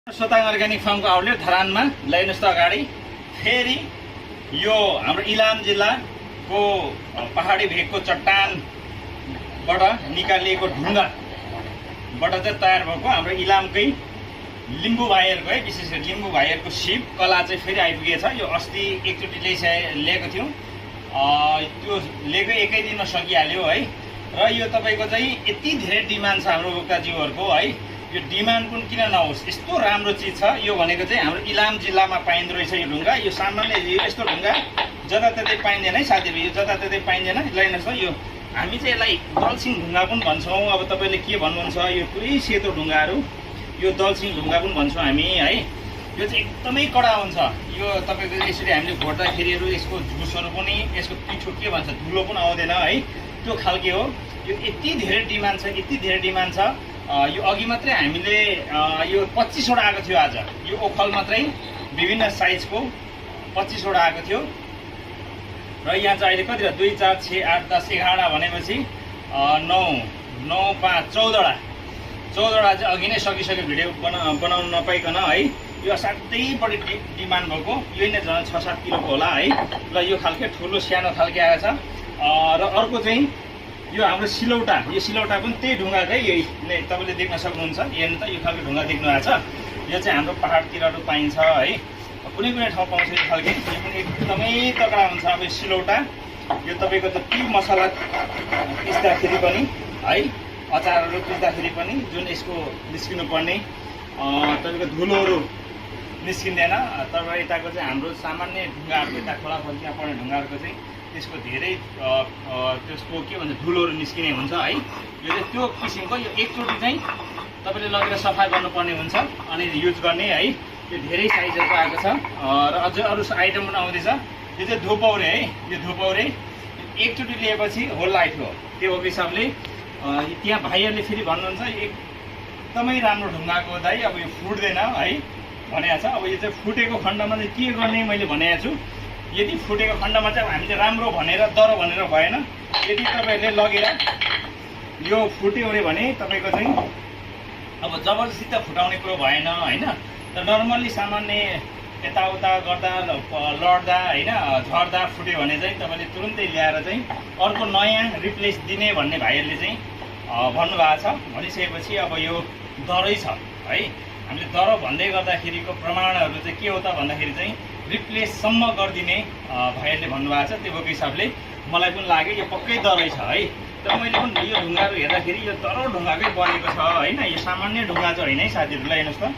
Sotang organic फार्मको outlet धरानमा ल्याइनुहोस् त अगाडि। फेरि यो हाम्रो इलाम जिल्लाको पहाडी भेगको चट्टानबाट निकालिएको ढुङ्गाबाट चाहिँ तयार भएको हाम्रो इलामकै लिम्बू भाइहरूको है, विशेष गरी लिम्बू भाइहरूको सिप कला चाहिँ फेरि आइपुगेछ। यो अस्ति एकचोटि ल्याएको थियौँ, त्यो लिएको एकै दिनमा सकिहाल्यो है। र यो तपाईँको चाहिँ यति धेरै डिमान्ड छ हाम्रो बोक्ताज्यूहरूको है। यो डिमान्ड पनि किन नहोस्, यस्तो राम्रो चिज छ। यो भनेको चाहिँ हाम्रो इलाम जिल्लामा पाइँदो रहेछ यो ढुङ्गा। यो सामान्य यस्तो ढुङ्गा जताततै पाइँदैन है साथीहरू, यो जताततै पाइँदैन। ल्याइनुहोस् न। यो हामी चाहिँ यसलाई दलसिङ ढुङ्गा पनि भन्छौँ। अब तपाईँले के भन्नुहुन्छ, यो पुरै सेतो ढुङ्गाहरू यो दलसिङ ढुङ्गा पनि भन्छौँ हामी है। यो चाहिँ एकदमै कडा हुन्छ। यो तपाईँको यसरी हामीले घोट्दाखेरिहरू यसको झुसहरू पनि, यसको पिठो के भन्छ, धुलो पनि आउँदैन है, त्यो खालके हो। यो यति धेरै डिमान्ड छ, यति धेरै डिमान्ड छ। यो अघि मात्रै हामीले यो 25 वटा आएको थियो। आज यो ओखल मात्रै विभिन्न साइजको 25 वटा आएको थियो। र यहाँ चाहिँ अहिले कति 2 4 6 8 10 11 भनेपछि 9 9 5 14 वटा चाहिँ अघि नै सकिसक्यो भिडियो बनाउनु नपाइकन है। यो असाध्यै बढी डिमान्ड भएको, यो नै झन् 6-7 किलोको होला है। र यो खालके ठुलो सानो खालके आएको छ। र अर्को चाहिँ यो हाम्रो सिलौटा, यो सिलौटा पनि त्यही ढुङ्गाकै यही नै तपाईँले देख्न सक्नुहुन्छ। हेर्नु त, यो खालको ढुङ्गा देख्नु भएको छ। यो चाहिँ हाम्रो पहाडतिरहरू पाइन्छ है, कुनै कुनै ठाउँ पाउँछ यो खालके। यो पनि एकदमै तगडा हुन्छ। अब यो सिलौटा यो तपाईँको त के मसला पिस्दाखेरि पनि है, अचारहरू पिस्दाखेरि पनि जुन यसको निस्किनु पर्ने तपाईँको धुलोहरू निस्किँदैन। तर यताको चाहिँ हाम्रो सामान्य ढुङ्गाहरूको, यता खोला खोल्कीमा पर्ने ढुङ्गाहरूको चाहिँ त्यसको धेरै त्यसको के भन्छ धुलोहरू निस्किने हुन्छ है। यो चाहिँ त्यो किसिमको, यो एकचोटि चाहिँ तपाईँले लगेर सफा गर्नुपर्ने हुन्छ अनि युज गर्ने है। यो धेरै साइजहरूको आएको छ। र अझै अरू आइटम पनि आउँदैछ। यो चाहिँ धुपौरे है। यो धुपौरे एकचोटि लिएपछि होल लाइफ हो। त्यो हिसाबले त्यहाँ भाइहरूले फेरि भन्नुहुन्छ एकदमै राम्रो ढुङ्गाको दाइ, अब यो फुट्दैन है भनेको छ। अब यो चाहिँ फुटेको खण्डमा चाहिँ के गर्ने मैले भनेको छु। यदि फुटेको खण्डमा चाहिँ हामीले राम्रो भनेर दह्रो भनेर भएन। यदि तपाईँहरूले लगेर यो फुट्यो अरे भने तपाईँको चाहिँ अब जबरजस्ती त फुटाउने कुरो भएन होइन। तर नर्मल्ली सामान्य यताउता गर्दा लड्दा होइन, झर्दा फुट्यो भने चाहिँ तपाईँले तुरुन्तै ल्याएर चाहिँ अर्को नयाँ रिप्लेस दिने भन्ने भाइहरूले चाहिँ भन्नुभएको छ। भनिसकेपछि अब यो दह्रै छ है। हामीले दह्रो भन्दै गर्दाखेरिको प्रमाणहरू चाहिँ के हो त भन्दाखेरि चाहिँ रिप्लेससम्म गरिदिने भाइहरूले भन्नुभएको छ। त्यो हिसाबले मलाई पनि लाग्यो यो पक्कै दह्रै छ है। तर मैले पनि यो ढुङ्गाहरू हेर्दाखेरि यो दह्रो ढुङ्गाकै बनेको छ होइन। यो सामान्य ढुङ्गा चाहिँ होइन है साथीहरू। हेर्नुहोस् त,